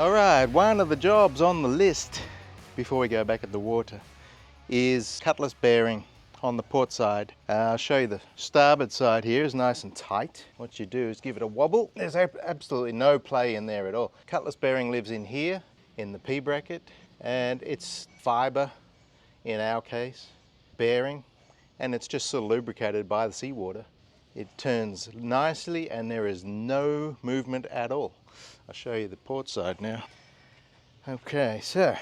Alright, one of the jobs on the list before we go back at the water is cutlass bearing on the port side. I'll show you the starboard side here is nice and tight. What you do is give it a wobble. There's absolutely no play in there at all. Cutlass bearing lives in here, in the P bracket, and it's fibre, in our case, bearing, and it's just sort of lubricated by the seawater. It turns nicely and there is no movement at all. I'll show you the port side now. Okay, so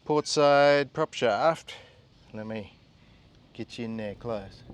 port side prop shaft. Let me get you in there close.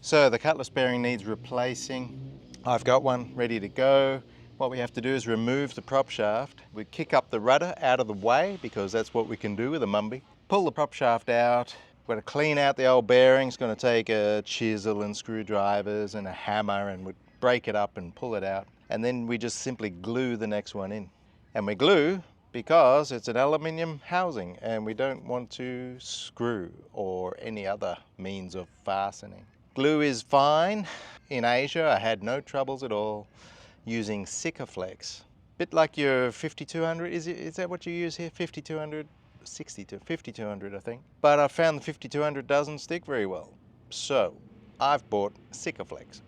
So the cutlass bearing needs replacing. I've got one ready to go. What we have to do is remove the prop shaft. We kick up the rudder out of the way because that's what we can do with a mumby. Pull the prop shaft out. We're going to clean out the old bearing. It's going to take a chisel and screwdrivers and a hammer, and we break it up and pull it out. And then we just simply glue the next one in. And we glue because it's an aluminium housing and we don't want to screw or any other means of fastening. Glue is fine. In Asia, I had no troubles at all using Sikaflex. Bit like your 5200, is that what you use here? 5200? 5200 I think. But I found the 5200 doesn't stick very well. So I've bought Sikaflex.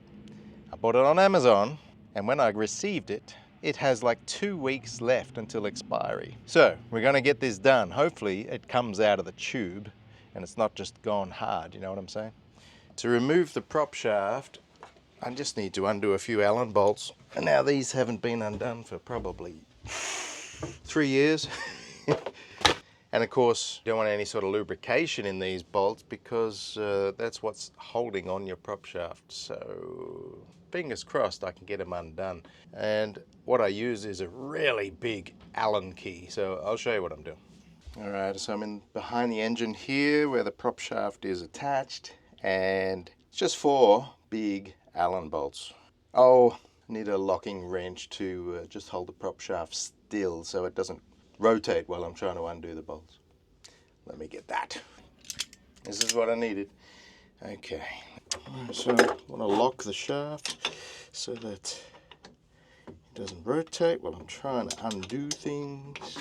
I bought it on Amazon, and when I received it, it has like 2 weeks left until expiry. So we're going to get this done. Hopefully it comes out of the tube and it's not just gone hard, you know what I'm saying? To remove the prop shaft, I just need to undo a few Allen bolts. And now these haven't been undone for probably 3 years. And of course, you don't want any sort of lubrication in these bolts because that's what's holding on your prop shaft. So fingers crossed I can get them undone. And what I use is a really big Allen key. So I'll show you what I'm doing. All right, so I'm in behind the engine here where the prop shaft is attached. And it's just 4 big Allen bolts. Oh, I need a locking wrench to just hold the prop shaft still so it doesn't rotate while I'm trying to undo the bolts. Let me get that. This is what I needed. Okay, so I want to lock the shaft so that it doesn't rotate while I'm trying to undo things.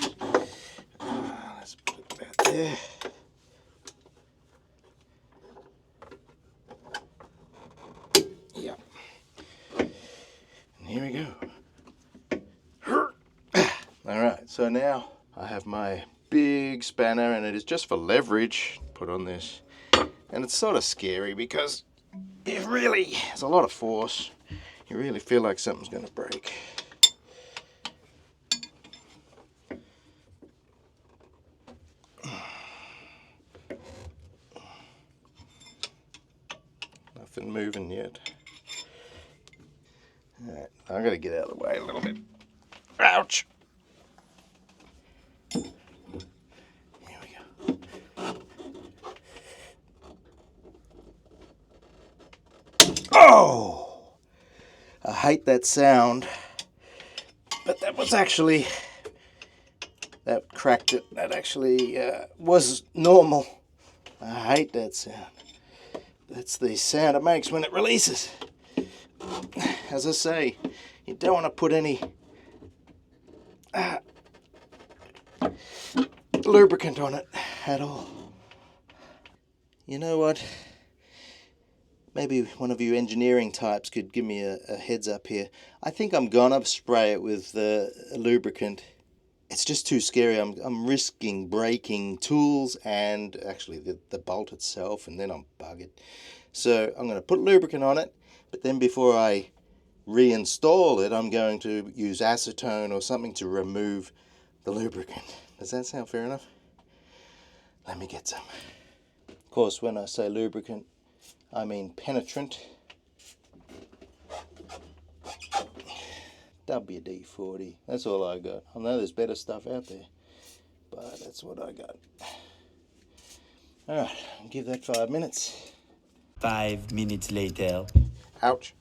Let's put that there. Yeah. And here we go. Alright, so now I have my big spanner and it is just for leverage. Put on this. And it's sort of scary because it really has a lot of force. You really feel like something's going to break. Nothing moving yet. Alright, I've got to get out of the way a little bit. Ouch! Oh! I hate that sound, but that was actually, that cracked it. That actually was normal. I hate that sound. That's the sound it makes when it releases. As I say, you don't want to put any lubricant on it at all. You know what? Maybe one of you engineering types could give me a heads up here. I think I'm gonna spray it with a lubricant. It's just too scary. I'm risking breaking tools and actually the bolt itself, and then I'm buggered. So I'm gonna put lubricant on it, but then before I reinstall it, I'm going to use acetone or something to remove the lubricant. Does that sound fair enough? Let me get some. Of course, when I say lubricant, I mean penetrant. WD-40. That's all I got. I know there's better stuff out there, but that's what I got. Alright, I'll give that 5 minutes. 5 minutes later. Ouch.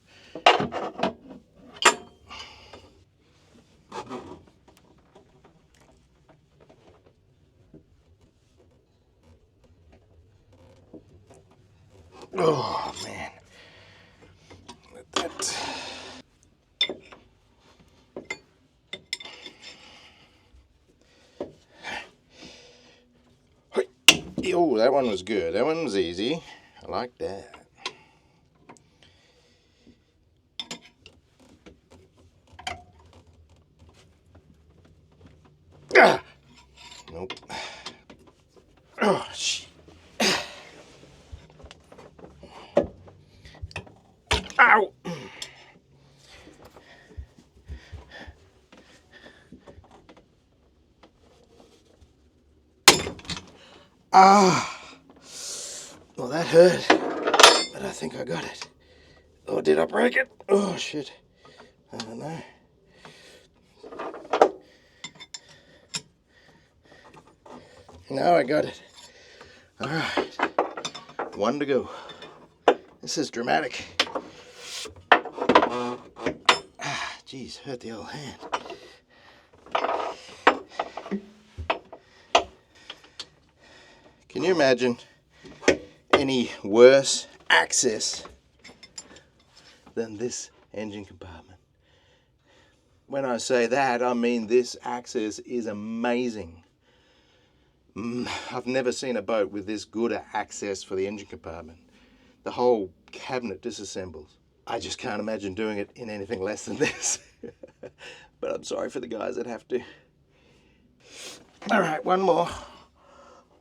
Oh man. Let that Oh, that one was good. That one was easy. I like that. Ah! Nope. Oh, shit. Ow! Ah! Well, that hurt, but I think I got it. Oh, did I break it? Oh, shit. I don't know. No, I got it. All right. One to go. This is dramatic. Ah, geez, hurt the old hand. Can you imagine any worse access than this engine compartment? When I say that, I mean this access is amazing. I've never seen a boat with this good access for the engine compartment. The whole cabinet disassembles. I just can't imagine doing it in anything less than this. But I'm sorry for the guys that have to. All right, one more.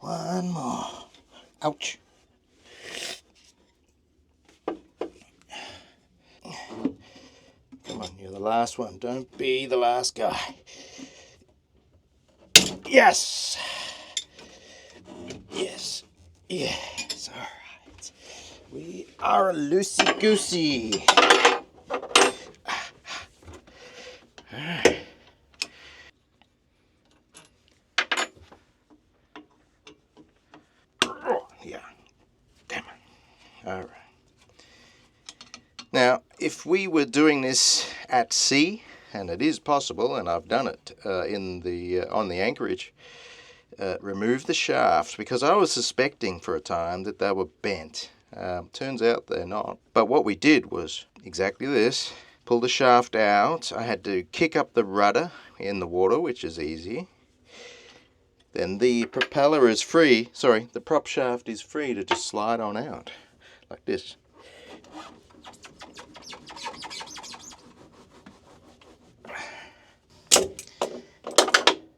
One more. Ouch. Come on, you're the last one. Don't be the last guy. Yes. Yes. Yes. All right. We are loosey-goosey. All right. Oh, yeah. Damn it. All right. Now, if we were doing this at sea, and it is possible, and I've done it on the anchorage, remove the shafts, because I was suspecting for a time that they were bent. Turns out they're not. But what we did was exactly this. Pull the shaft out. I had to kick up the rudder in the water, which is easy. Then the propeller is free, sorry, the prop shaft is free to just slide on out, like this.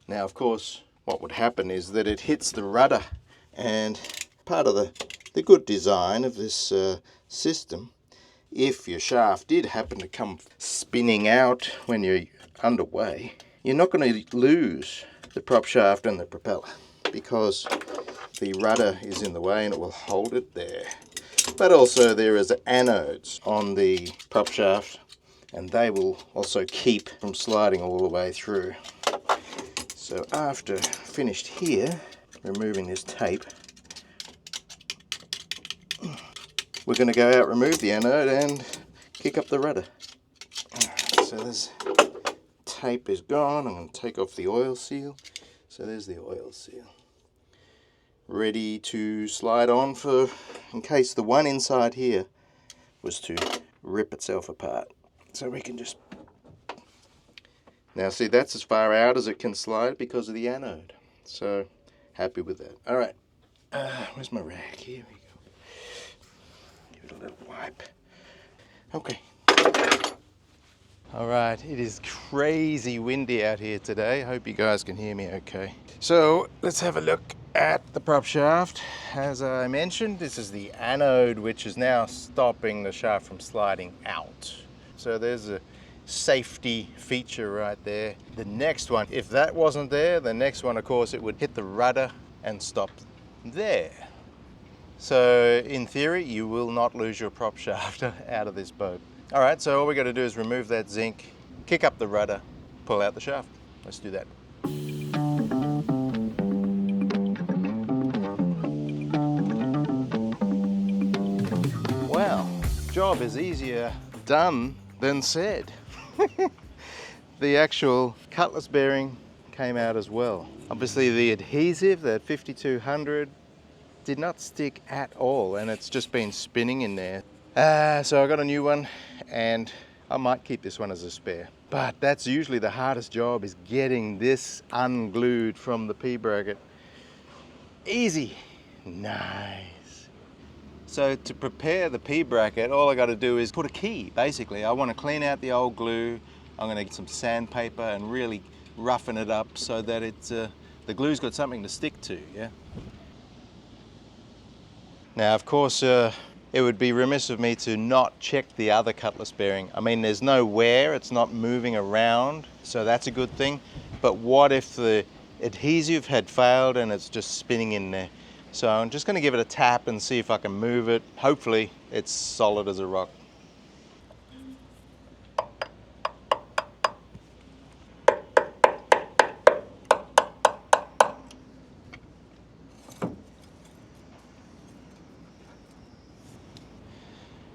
Now, of course, what would happen is that it hits the rudder, and part of the good design of this system, if your shaft did happen to come spinning out when you're underway, you're not going to lose the prop shaft and the propeller, because the rudder is in the way and it will hold it there. But also there is anodes on the prop shaft, and they will also keep from sliding all the way through. So after finished here, removing this tape, we're going to go out, remove the anode and kick up the rudder. Alright, so this tape is gone. I'm going to take off the oil seal. So there's the oil seal. Ready to slide on for, in case the one inside here was to rip itself apart. So we can just, now see, that's as far out as it can slide because of the anode. So happy with that. Alright, where's my rag? Here we go. Give it a little wipe. Okay. Alright, it is crazy windy out here today. Hope you guys can hear me okay. So let's have a look at the prop shaft. As I mentioned, this is the anode, which is now stopping the shaft from sliding out. So there's a safety feature right there. The next one, if that wasn't there, the next one, of course, it would hit the rudder and stop there. So in theory, you will not lose your prop shaft out of this boat. All right, so all we got to do is remove that zinc, kick up the rudder, pull out the shaft. Let's do that. Well, job is easier done than said. The actual Cutlass bearing came out as well. Obviously the adhesive, that 5200, did not stick at all, and it's just been spinning in there. So I got a new one, and I might keep this one as a spare. But that's usually the hardest job, is getting this unglued from the P-bracket. Easy Nice. So to prepare the P bracket, all I got to do is put a key, basically. I want to clean out the old glue. I'm going to get some sandpaper and really roughen it up so that it's, the glue's got something to stick to, yeah? Now, of course, it would be remiss of me to not check the other Cutlass bearing. I mean, there's no wear, it's not moving around, so that's a good thing. But what if the adhesive had failed and it's just spinning in there? So I'm just going to give it a tap and see if I can move it. Hopefully it's solid as a rock.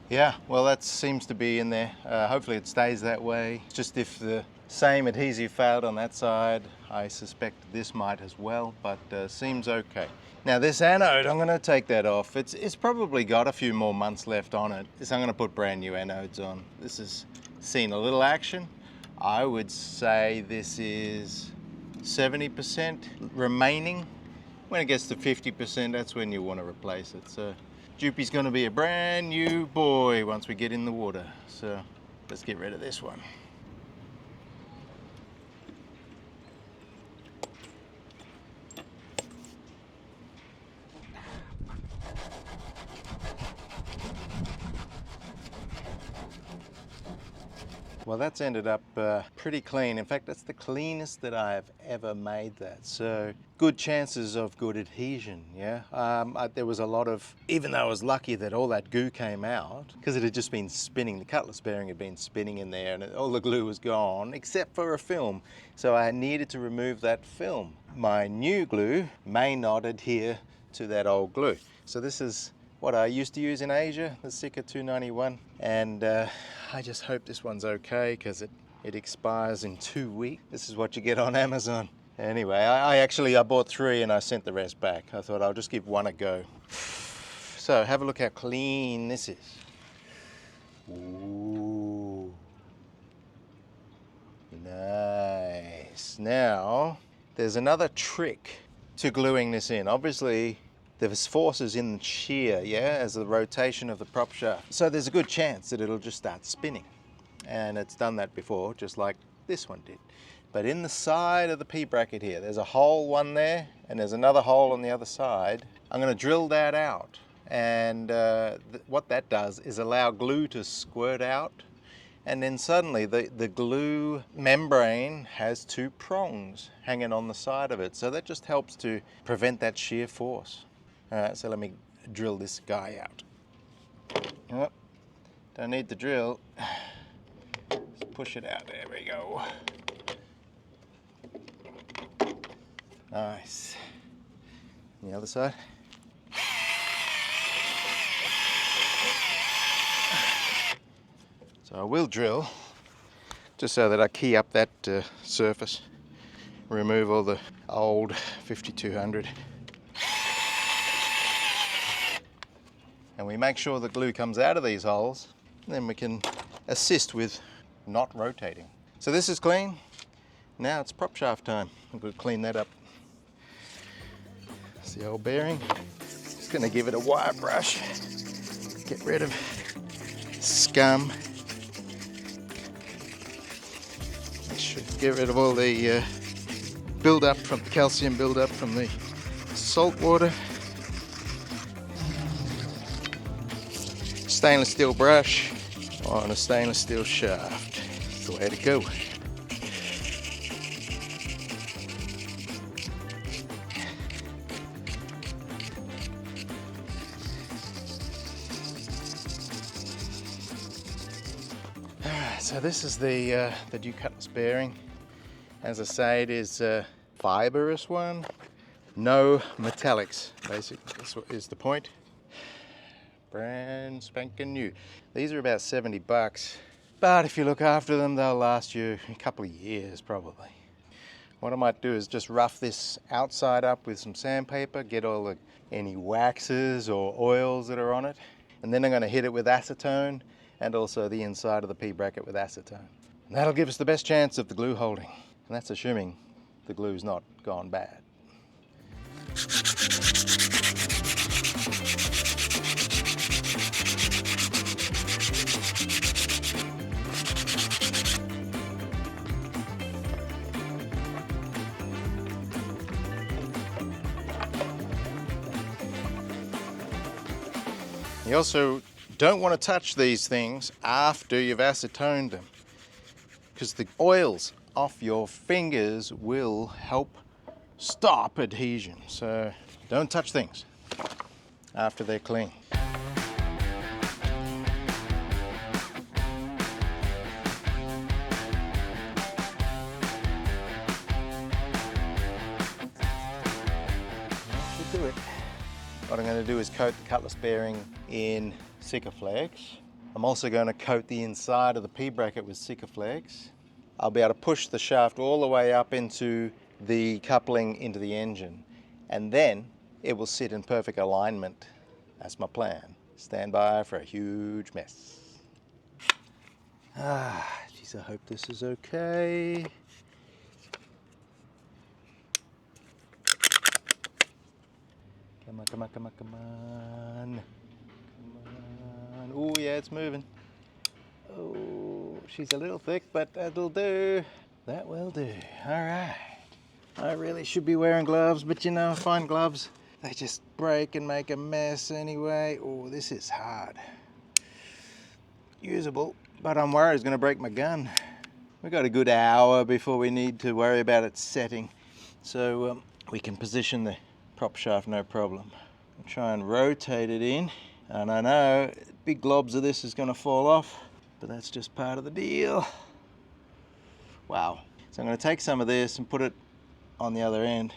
Yeah, well, that seems to be in there. Hopefully it stays that way. Just if the same adhesive failed on that side, I suspect this might as well, but seems okay. Now this anode, I'm gonna take that off. It's probably got a few more months left on it. So I'm gonna put brand new anodes on. This has seen a little action. I would say this is 70% remaining. When it gets to 50%, that's when you want to replace it. So Jupy's going to be a brand new boy once we get in the water. So let's get rid of this one. Well, that's ended up pretty clean. In fact, that's the cleanest that I've ever made that. So good chances of good adhesion, yeah? There was a lot of, even though I was lucky that all that goo came out, because it had just been spinning, the Cutlass bearing had been spinning in there and all the glue was gone, except for a film. So I needed to remove that film. My new glue may not adhere to that old glue. So this is what I used to use in Asia, the Sika 291, and I just hope this one's okay because it expires in 2 weeks. This is what you get on Amazon. Anyway, I bought 3 and I sent the rest back. I thought I'll just give one a go. So have a look how clean this is. Ooh, nice. Now, there's another trick to gluing this in. Obviously, there's forces in shear, yeah, as the rotation of the prop shaft. So there's a good chance that it'll just start spinning. And it's done that before, just like this one did. But in the side of the P bracket here, there's a hole one there, and there's another hole on the other side. I'm gonna drill that out. And what that does is allow glue to squirt out. And then suddenly the glue membrane has 2 prongs hanging on the side of it. So that just helps to prevent that shear force. All right, so let me drill this guy out. Oh, don't need the drill. Just push it out, there we go. Nice. And the other side. So I will drill, just so that I key up that surface, remove all the old 5200. And we make sure the glue comes out of these holes, then we can assist with not rotating. So this is clean. Now it's prop shaft time. I'm going to clean that up. That's the old bearing. Just going to give it a wire brush. Get rid of scum. Get rid of all the build-up from the calcium build-up from the salt water. Stainless steel brush on a stainless steel shaft. That's the way to go. Alright, so this is the new Cutlass bearing. As I say, it is a fibrous one. No metallics, basically. This is the point. Brand spanking new. These are about 70 bucks, but if you look after them, they'll last you a couple of years probably. What I might do is just rough this outside up with some sandpaper, get all any waxes or oils that are on it, and then I'm going to hit it with acetone and also the inside of the P bracket with acetone. And that'll give us the best chance of the glue holding, and that's assuming the glue's not gone bad. You also don't want to touch these things after you've acetoned them, because the oils off your fingers will help stop adhesion. So don't touch things after they're clean. That should do it. What I'm going to do is coat the Cutlass bearing in Sikaflex. I'm also going to coat the inside of the P-bracket with Sikaflex. I'll be able to push the shaft all the way up into the coupling into the engine, and then it will sit in perfect alignment. That's my plan. Stand by for a huge mess. Geez, I hope this is okay. Come on, come on, come on, come on. Come on. Oh yeah, it's moving. Oh, she's a little thick, but that'll do. That will do. All right. I really should be wearing gloves, but you know, I find gloves, they just break and make a mess anyway. Oh, this is hard. Usable, but I'm worried it's going to break my gun. We've got a good hour before we need to worry about it setting, so we can position the prop shaft no problem. I'll try and rotate it in, and I know big globs of this is going to fall off, but that's just part of the deal. Wow. So I'm going to take some of this and put it on the other end.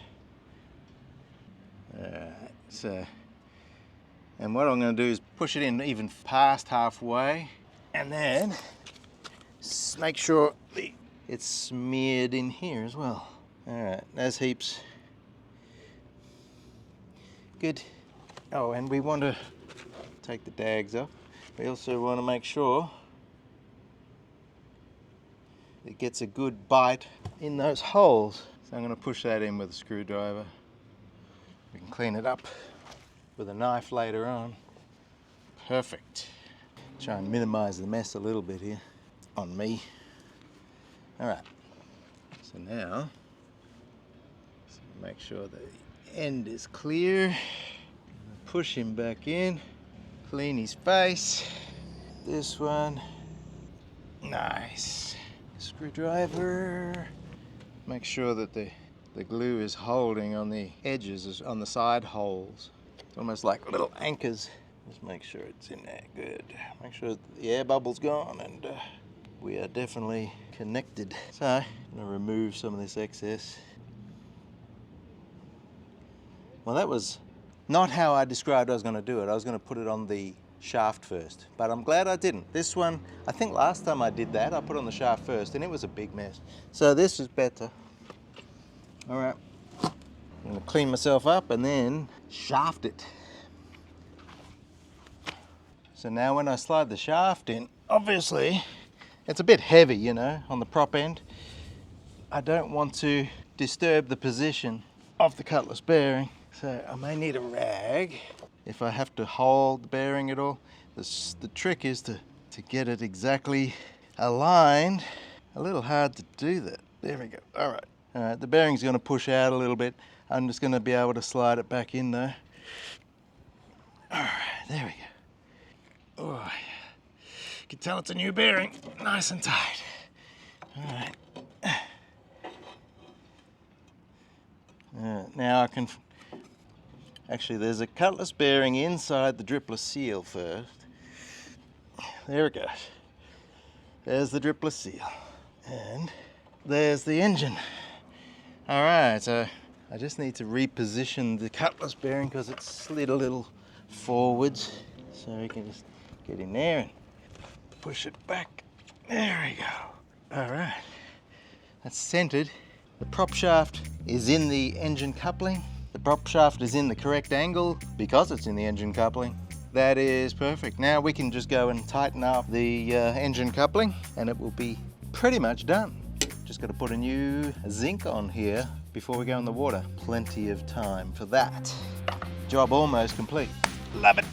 So, and what I'm going to do is push it in even past halfway, and then make sure it's smeared in here as well. All right, there's heaps. Good. Oh, and we want to take the dags off. We also want to make sure it gets a good bite in those holes. So I'm going to push that in with a screwdriver. We can clean it up with a knife later on. Perfect. Try and minimize the mess a little bit here on me. All right. So now, make sure the end is clear. Push him back in. Clean his face. This one. Nice. Screwdriver. Make sure that the glue is holding on the edges, on the side holes. It's almost like little anchors. Just make sure it's in there. Good. Make sure the air bubble's gone, and we are definitely connected. So I'm going to remove some of this excess. Well, that was not how I described I was going to do it. I was going to put it on the shaft first, but I'm glad I didn't. This one, I think last time I did that, I put on the shaft first and it was a big mess. So this is better. All right, I'm gonna clean myself up and then shaft it. So now when I slide the shaft in, obviously it's a bit heavy, you know, on the prop end. I don't want to disturb the position of the Cutlass bearing, so I may need a rag if I have to hold the bearing at all. The trick is to get it exactly aligned. A little hard to do that. There we go. All right. All right, the bearing's going to push out a little bit. I'm just going to be able to slide it back in though. All right, there we go. Oh, you can tell it's a new bearing. Nice and tight. All right. Now I can... Actually, there's a Cutlass bearing inside the dripper seal first. There it goes. There's the dripper seal. And there's the engine. All right, so I just need to reposition the Cutlass bearing because it's slid a little forwards. So you can just get in there and push it back. There we go. All right, that's centered. The prop shaft is in the engine coupling. The prop shaft is in the correct angle because it's in the engine coupling. That is perfect. Now we can just go and tighten up the engine coupling and it will be pretty much done. Just got to put a new zinc on here before we go in the water. Plenty of time for that. Job almost complete. Love it.